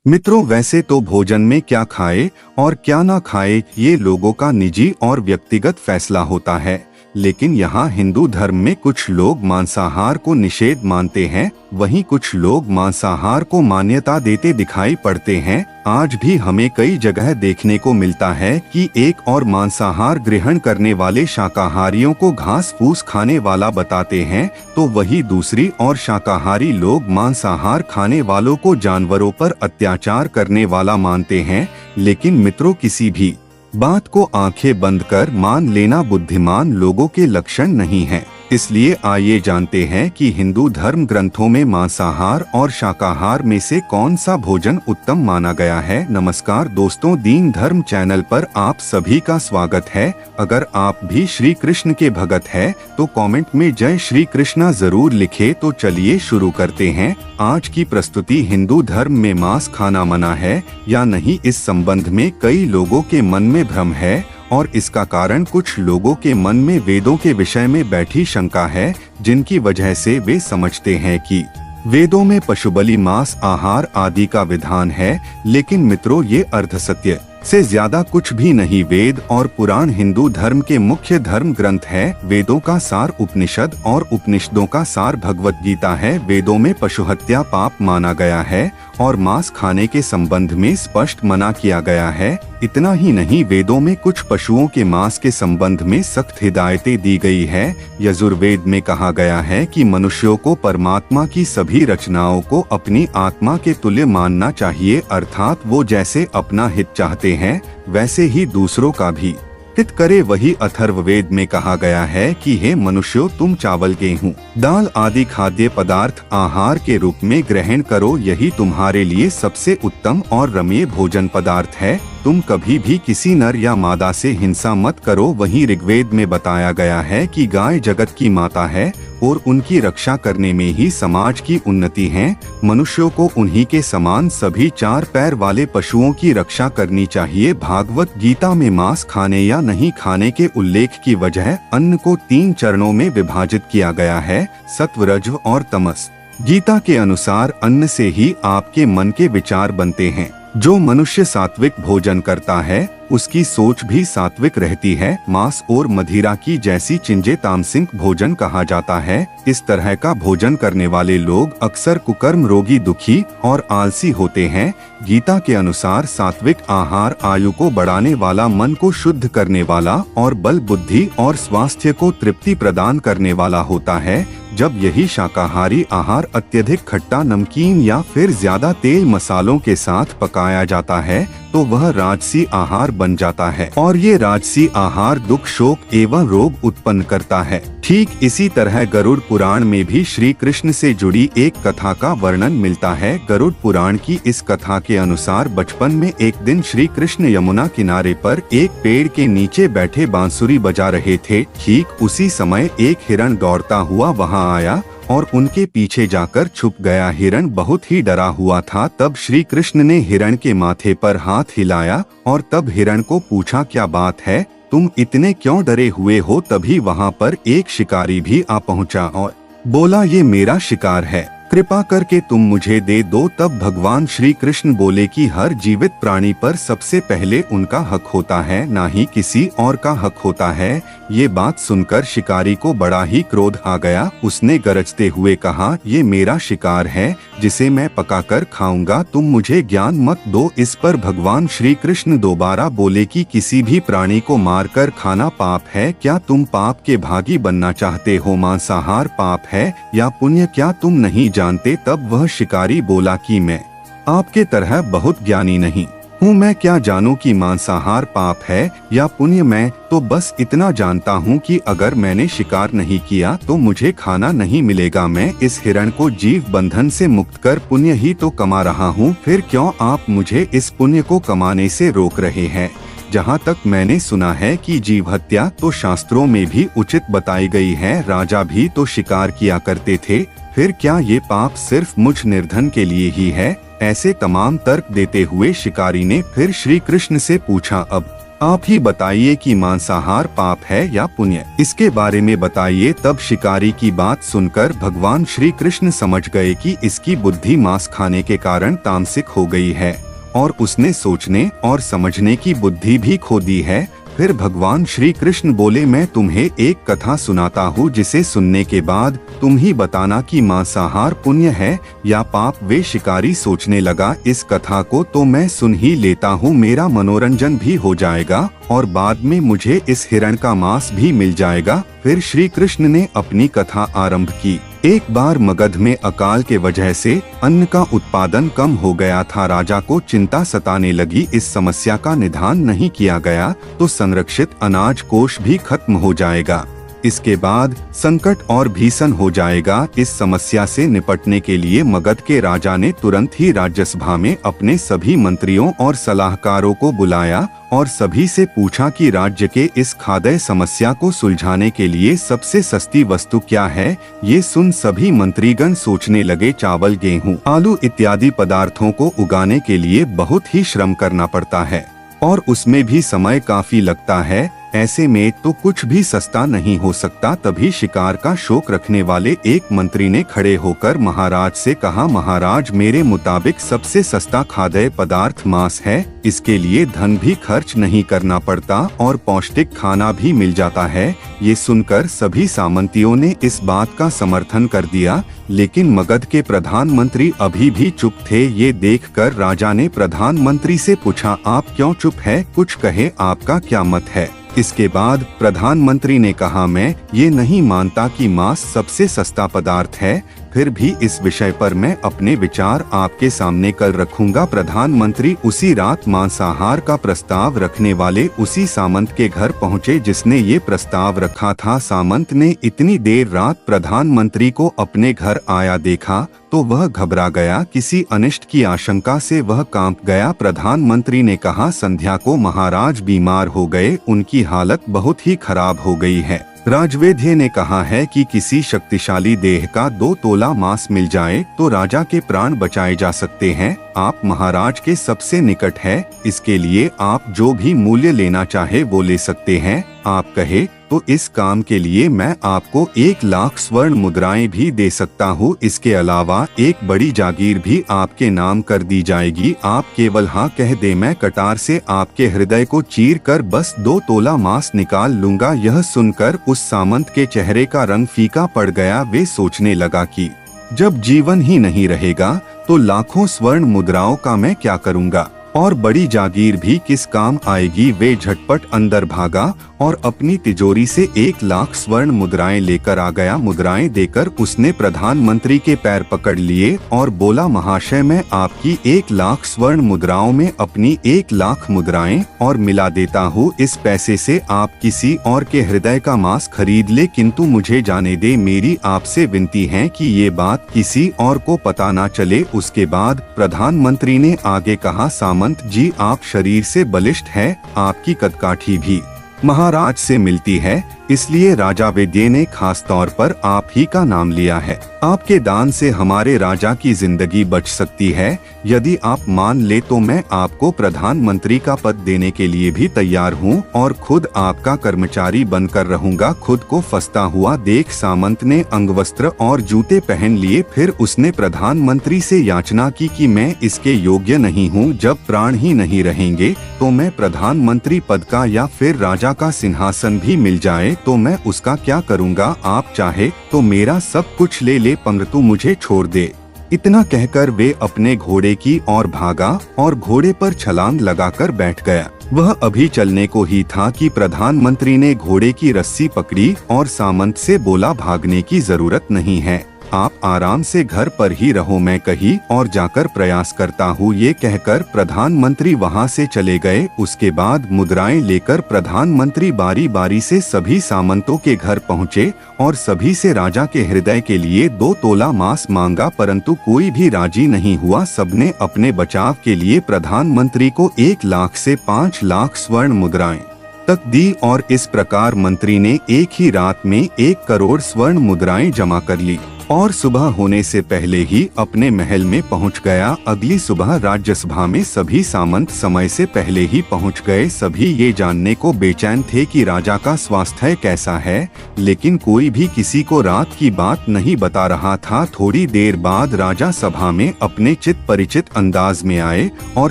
मित्रों, वैसे तो भोजन में क्या खाए और क्या ना खाए ये लोगों का निजी और व्यक्तिगत फैसला होता है। लेकिन यहाँ हिंदू धर्म में कुछ लोग मांसाहार को निषेध मानते हैं, वहीं कुछ लोग मांसाहार को मान्यता देते दिखाई पड़ते हैं। आज भी हमें कई जगह देखने को मिलता है कि एक और मांसाहार ग्रहण करने वाले शाकाहारियों को घास फूस खाने वाला बताते हैं, तो वही दूसरी और शाकाहारी लोग मांसाहार खाने वालों को जानवरों पर अत्याचार करने वाला मानते हैं। लेकिन मित्रों, किसी भी बात को आंखें बंद कर मान लेना बुद्धिमान लोगों के लक्षण नहीं है। इसलिए आइए जानते हैं कि हिंदू धर्म ग्रंथों में मांसाहार और शाकाहार में से कौन सा भोजन उत्तम माना गया है। नमस्कार दोस्तों, दीन धर्म चैनल पर आप सभी का स्वागत है। अगर आप भी श्री कृष्ण के भगत हैं, तो कमेंट में जय श्री कृष्णा जरूर लिखे। तो चलिए शुरू करते हैं। आज की प्रस्तुति हिंदू धर्म में मांस खाना मना है या नहीं, इस संबंध में कई लोगों के मन में भ्रम है और इसका कारण कुछ लोगों के मन में वेदों के विषय में बैठी शंका है, जिनकी वजह से वे समझते हैं कि वेदों में पशुबलि, मांस आहार आदि का विधान है। लेकिन मित्रों, ये अर्धसत्य से ज्यादा कुछ भी नहीं। वेद और पुराण हिंदू धर्म के मुख्य धर्म ग्रंथ है। वेदों का सार उपनिषद और उपनिषदों का सार भगवत गीता है। वेदों में पशुहत्या पाप माना गया है और मांस खाने के संबंध में स्पष्ट मना किया गया है। इतना ही नहीं, वेदों में कुछ पशुओं के मांस के संबंध में सख्त हिदायतें दी गई है। यजुर्वेद में कहा गया है कि मनुष्यों को परमात्मा की सभी रचनाओं को अपनी आत्मा के तुल्य मानना चाहिए, अर्थात वो जैसे अपना हित चाहते हैं वैसे ही दूसरों का भी हित करे। वही अथर्ववेद में कहा गया है कि हे मनुष्यों, तुम चावल, गेहूं, दाल आदि खाद्य पदार्थ आहार के रूप में ग्रहण करो, यही तुम्हारे लिए सबसे उत्तम और रमणीय भोजन पदार्थ है। तुम कभी भी किसी नर या मादा से हिंसा मत करो। वहीं ऋग्वेद में बताया गया है कि गाय जगत की माता है और उनकी रक्षा करने में ही समाज की उन्नति है। मनुष्यों को उन्हीं के समान सभी चार पैर वाले पशुओं की रक्षा करनी चाहिए। भागवत गीता में मांस खाने या नहीं खाने के उल्लेख की वजह अन्न को 3 चरणों में विभाजित किया गया है, सत्व, रजः और तमस। गीता के अनुसार अन्न से ही आपके मन के विचार बनते हैं। जो मनुष्य सात्विक भोजन करता है उसकी सोच भी सात्विक रहती है। मांस और मदिरा की जैसी चीजें तामसिक भोजन कहा जाता है। इस तरह का भोजन करने वाले लोग अक्सर कुकर्म, रोगी, दुखी और आलसी होते हैं। गीता के अनुसार सात्विक आहार आयु को बढ़ाने वाला, मन को शुद्ध करने वाला और बल, बुद्धि और स्वास्थ्य को तृप्ति प्रदान करने वाला होता है। जब यही शाकाहारी आहार अत्यधिक खट्टा, नमकीन या फिर ज्यादा तेल मसालों के साथ पकाया जाता है तो वह राजसी आहार बन जाता है और ये राजसी आहार दुख, शोक एवं रोग उत्पन्न करता है। ठीक इसी तरह गरुड़ पुराण में भी श्री कृष्ण से जुड़ी एक कथा का वर्णन मिलता है। गरुड़ पुराण की इस कथा के अनुसार बचपन में एक दिन श्री कृष्ण यमुना किनारे पर एक पेड़ के नीचे बैठे बांसुरी बजा रहे थे। ठीक उसी समय एक हिरण दौड़ता हुआ वहां आया और उनके पीछे जाकर छुप गया। हिरण बहुत ही डरा हुआ था। तब श्री कृष्ण ने हिरण के माथे पर हाथ हिलाया और तब हिरण को पूछा, क्या बात है, तुम इतने क्यों डरे हुए हो। तभी वहां पर एक शिकारी भी आ पहुंचा और बोला, ये मेरा शिकार है, कृपा करके तुम मुझे दे दो। तब भगवान श्री कृष्ण बोले कि हर जीवित प्राणी पर सबसे पहले उनका हक होता है, ना ही किसी और का हक होता है। ये बात सुनकर शिकारी को बड़ा ही क्रोध आ गया। उसने गरजते हुए कहा, ये मेरा शिकार है जिसे मैं पकाकर खाऊंगा, तुम मुझे ज्ञान मत दो। इस पर भगवान श्री कृष्ण दोबारा बोले कि किसी भी प्राणी को मारकर खाना पाप है। क्या तुम पाप के भागी बनना चाहते हो। मांसाहार पाप है या पुण्य, क्या तुम नहीं जानते। तब वह शिकारी बोला कि मैं आपके तरह बहुत ज्ञानी नहीं हूँ, मैं क्या जानूं कि मांसाहार पाप है या पुण्य। मैं तो बस इतना जानता हूँ कि अगर मैंने शिकार नहीं किया तो मुझे खाना नहीं मिलेगा। मैं इस हिरण को जीव बंधन से मुक्त कर पुण्य ही तो कमा रहा हूँ, फिर क्यों आप मुझे इस पुण्य को कमाने से रोक रहे हैं। जहाँ तक मैंने सुना है कि जीव हत्या तो शास्त्रों में भी उचित बताई गई है, राजा भी तो शिकार किया करते थे, फिर क्या ये पाप सिर्फ मुझ निर्धन के लिए ही है। ऐसे तमाम तर्क देते हुए शिकारी ने फिर श्री कृष्ण से पूछा, अब आप ही बताइए कि मांसाहार पाप है या पुण्य, इसके बारे में बताइए। तब शिकारी की बात सुनकर भगवान श्री कृष्ण समझ गए कि इसकी बुद्धि मांस खाने के कारण तामसिक हो गई है और उसने सोचने और समझने की बुद्धि भी खो दी है। फिर भगवान श्री कृष्ण बोले, मैं तुम्हें एक कथा सुनाता हूँ, जिसे सुनने के बाद तुम ही बताना कि मांसाहार पुण्य है या पाप। वे शिकारी सोचने लगा, इस कथा को तो मैं सुन ही लेता हूँ, मेरा मनोरंजन भी हो जाएगा और बाद में मुझे इस हिरण का मांस भी मिल जाएगा। फिर श्री कृष्ण ने अपनी कथा आरंभ की। एक बार मगध में अकाल के वजह से अन्न का उत्पादन कम हो गया था। राजा को चिंता सताने लगी, इस समस्या का निदान नहीं किया गया तो संरक्षित अनाज कोष भी खत्म हो जाएगा। इसके बाद संकट और भीषण हो जाएगा। इस समस्या से निपटने के लिए मगध के राजा ने तुरंत ही राज्यसभा में अपने सभी मंत्रियों और सलाहकारों को बुलाया और सभी से पूछा कि राज्य के इस खाद्य समस्या को सुलझाने के लिए सबसे सस्ती वस्तु क्या है। ये सुन सभी मंत्रीगण सोचने लगे, चावल, गेहूं, आलू इत्यादि पदार्थों को उगाने के लिए बहुत ही श्रम करना पड़ता है और उसमें भी समय काफी लगता है। ऐसे में तो कुछ भी सस्ता नहीं हो सकता। तभी शिकार का शौक रखने वाले एक मंत्री ने खड़े होकर महाराज से कहा, महाराज, मेरे मुताबिक सबसे सस्ता खाद्य पदार्थ मांस है। इसके लिए धन भी खर्च नहीं करना पड़ता और पौष्टिक खाना भी मिल जाता है। ये सुनकर सभी सामंतियों ने इस बात का समर्थन कर दिया, लेकिन मगध के प्रधानमंत्री अभी भी चुप थे। ये देखकर राजा ने प्रधानमंत्री से पूछा, आप क्यों चुप है? कुछ कहे, आपका क्या मत है? इसके बाद प्रधानमंत्री ने कहा, मैं ये नहीं मानता कि मांस सबसे सस्ता पदार्थ है, फिर भी इस विषय पर मैं अपने विचार आपके सामने कल रखूंगा। प्रधानमंत्री उसी रात मांसाहार का प्रस्ताव रखने वाले उसी सामंत के घर पहुंचे जिसने ये प्रस्ताव रखा था। सामंत ने इतनी देर रात प्रधानमंत्री को अपने घर आया देखा तो वह घबरा गया। किसी अनिष्ट की आशंका से वह कांप गया। प्रधानमंत्री ने कहा, संध्या को महाराज बीमार हो गए, उनकी हालत बहुत ही खराब हो गई है। राजवैद्य ने कहा है कि किसी शक्तिशाली देह का 2 तोला मांस मिल जाए तो राजा के प्राण बचाए जा सकते हैं। आप महाराज के सबसे निकट है, इसके लिए आप जो भी मूल्य लेना चाहे वो ले सकते हैं। आप कहे तो इस काम के लिए मैं आपको 1 लाख स्वर्ण मुद्राएं भी दे सकता हूँ। इसके अलावा एक बड़ी जागीर भी आपके नाम कर दी जाएगी। आप केवल हाँ कह दे, मैं कटार से आपके हृदय को चीर कर बस 2 तोला मांस निकाल लूंगा। यह सुनकर उस सामंत के चेहरे का रंग फीका पड़ गया। वे सोचने लगा कि जब जीवन ही नहीं रहेगा तो लाखों स्वर्ण मुद्राओं का मैं क्या करूँगा और बड़ी जागीर भी किस काम आएगी। वे झटपट अंदर भागा और अपनी तिजोरी से 1 लाख स्वर्ण मुद्राएं लेकर आ गया। मुद्राएं देकर उसने प्रधानमंत्री के पैर पकड़ लिए और बोला, महाशय, मैं आपकी 1 लाख स्वर्ण मुद्राओं में अपनी 1 लाख मुद्राएं और मिला देता हूँ। इस पैसे से आप किसी और के हृदय का मांस खरीद ले, किंतु मुझे जाने दे। मेरी आपसे विनती है कि ये बात किसी और को पता ना चले। उसके बाद प्रधानमंत्री ने आगे कहा, सामंत जी, आप शरीर से बलिष्ठ है, आपकी कदकाठी भी महाराज से मिलती है, इसलिए राजा वैद्य ने खास तौर पर आप ही का नाम लिया है। आपके दान से हमारे राजा की जिंदगी बच सकती है। यदि आप मान ले तो मैं आपको प्रधानमंत्री का पद देने के लिए भी तैयार हूँ और खुद आपका कर्मचारी बनकर रहूंगा। खुद को फंसता हुआ देख सामंत ने अंगवस्त्र और जूते पहन लिए। फिर उसने प्रधानमंत्री से याचना की कि मैं इसके योग्य नहीं हूँ। जब प्राण ही नहीं रहेंगे तो मैं प्रधानमंत्री पद का या फिर राजा का सिंहासन भी मिल जाए तो मैं उसका क्या करूँगा। आप चाहे तो मेरा सब कुछ ले ले, परंतु मुझे छोड़ दे। इतना कहकर वे अपने घोड़े की ओर भागा और घोड़े पर छलांग लगाकर बैठ गया। वह अभी चलने को ही था कि प्रधानमंत्री ने घोड़े की रस्सी पकड़ी और सामंत से बोला, भागने की जरूरत नहीं है, आप आराम से घर पर ही रहो, मैं कहीं और जाकर प्रयास करता हूँ। ये कहकर प्रधानमंत्री वहाँ से चले गए। उसके बाद मुद्राएं लेकर प्रधानमंत्री बारी बारी से सभी सामंतों के घर पहुँचे और सभी से राजा के हृदय के लिए 2 तोला मांस मांगा, परंतु कोई भी राजी नहीं हुआ। सबने अपने बचाव के लिए प्रधानमंत्री को 1 लाख से 5 लाख स्वर्ण मुद्राएं तक दी और इस प्रकार मंत्री ने एक ही रात में 1 करोड़ स्वर्ण मुद्राएं जमा कर ली। और सुबह होने से पहले ही अपने महल में पहुंच गया। अगली सुबह राज्यसभा में सभी सामंत समय से पहले ही पहुंच गए। सभी ये जानने को बेचैन थे कि राजा का स्वास्थ्य कैसा है, लेकिन कोई भी किसी को रात की बात नहीं बता रहा था। थोड़ी देर बाद राजा सभा में अपने चित परिचित अंदाज में आए और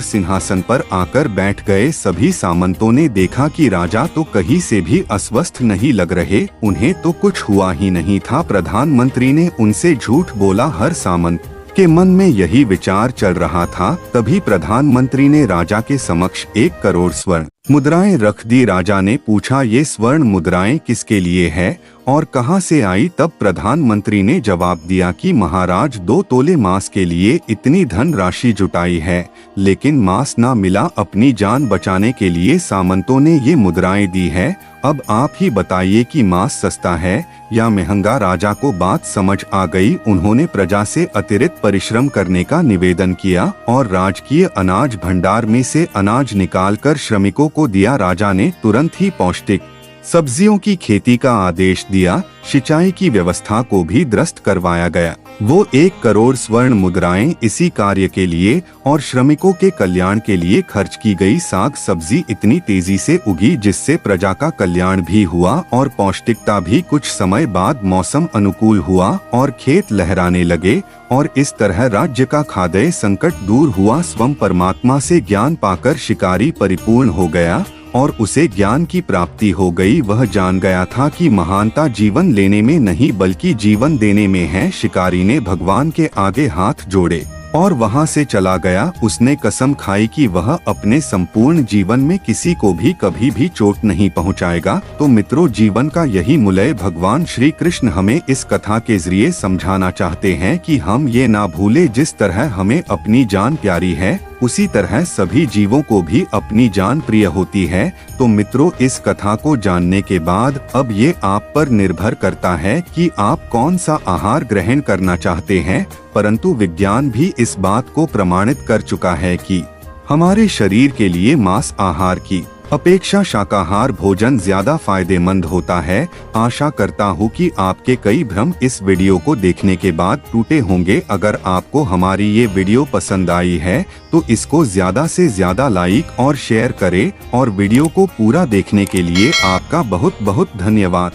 सिंहासन पर आकर बैठ गए। सभी सामंतों ने देखा कि राजा तो कहीं से भी अस्वस्थ नहीं लग रहे, उन्हें तो कुछ हुआ ही नहीं था। प्रधानमंत्री ने उनसे झूठ बोला। हर सामंत के मन में यही विचार चल रहा था। तभी प्रधानमंत्री ने राजा के समक्ष 1 करोड़ स्वर्ण मुद्राएं रख दी। राजा ने पूछा, ये स्वर्ण मुद्राएं किसके लिए है और कहां से आई? तब प्रधानमंत्री ने जवाब दिया कि महाराज 2 तोले मांस के लिए इतनी धन राशि जुटाई है, लेकिन मांस ना मिला। अपनी जान बचाने के लिए सामंतों ने ये मुद्राएं दी है। अब आप ही बताइए कि मांस सस्ता है या महंगा? राजा को बात समझ आ गई। उन्होंने प्रजा से अतिरिक्त परिश्रम करने का निवेदन किया और राजकीय अनाज भंडार में से अनाज निकालकर श्रमिकों को दिया। राजा ने तुरंत ही पौष्टिक सब्जियों की खेती का आदेश दिया। सिंचाई की व्यवस्था को भी दुरुस्त करवाया गया। वो 1 करोड़ स्वर्ण मुद्राएं इसी कार्य के लिए और श्रमिकों के कल्याण के लिए खर्च की गई। साग सब्जी इतनी तेजी से उगी जिससे प्रजा का कल्याण भी हुआ और पौष्टिकता भी। कुछ समय बाद मौसम अनुकूल हुआ और खेत लहराने लगे और इस तरह राज्य का खाद्य संकट दूर हुआ। स्वयं परमात्मा से ज्ञान पाकर शिकारी परिपूर्ण हो गया और उसे ज्ञान की प्राप्ति हो गई। वह जान गया था कि महानता जीवन लेने में नहीं बल्कि जीवन देने में है। शिकारी ने भगवान के आगे हाथ जोड़े और वहां से चला गया। उसने कसम खाई कि वह अपने संपूर्ण जीवन में किसी को भी कभी भी चोट नहीं पहुंचाएगा। तो मित्रों, जीवन का यही मूल्य भगवान श्री कृष्ण हमें इस कथा के जरिए समझाना चाहते हैं कि हम ये ना भूले, जिस तरह हमें अपनी जान प्यारी है उसी तरह सभी जीवों को भी अपनी जान प्रिय होती है। तो मित्रों, इस कथा को जानने के बाद अब ये आप पर निर्भर करता है कि आप कौन सा आहार ग्रहण करना चाहते हैं। परंतु विज्ञान भी इस बात को प्रमाणित कर चुका है कि हमारे शरीर के लिए मांस आहार की अपेक्षा शाकाहार भोजन ज्यादा फायदेमंद होता है। आशा करता हूँ कि आपके कई भ्रम इस वीडियो को देखने के बाद टूटे होंगे। अगर आपको हमारी ये वीडियो पसंद आई है तो इसको ज्यादा से ज्यादा लाइक और शेयर करें और वीडियो को पूरा देखने के लिए आपका बहुत बहुत धन्यवाद।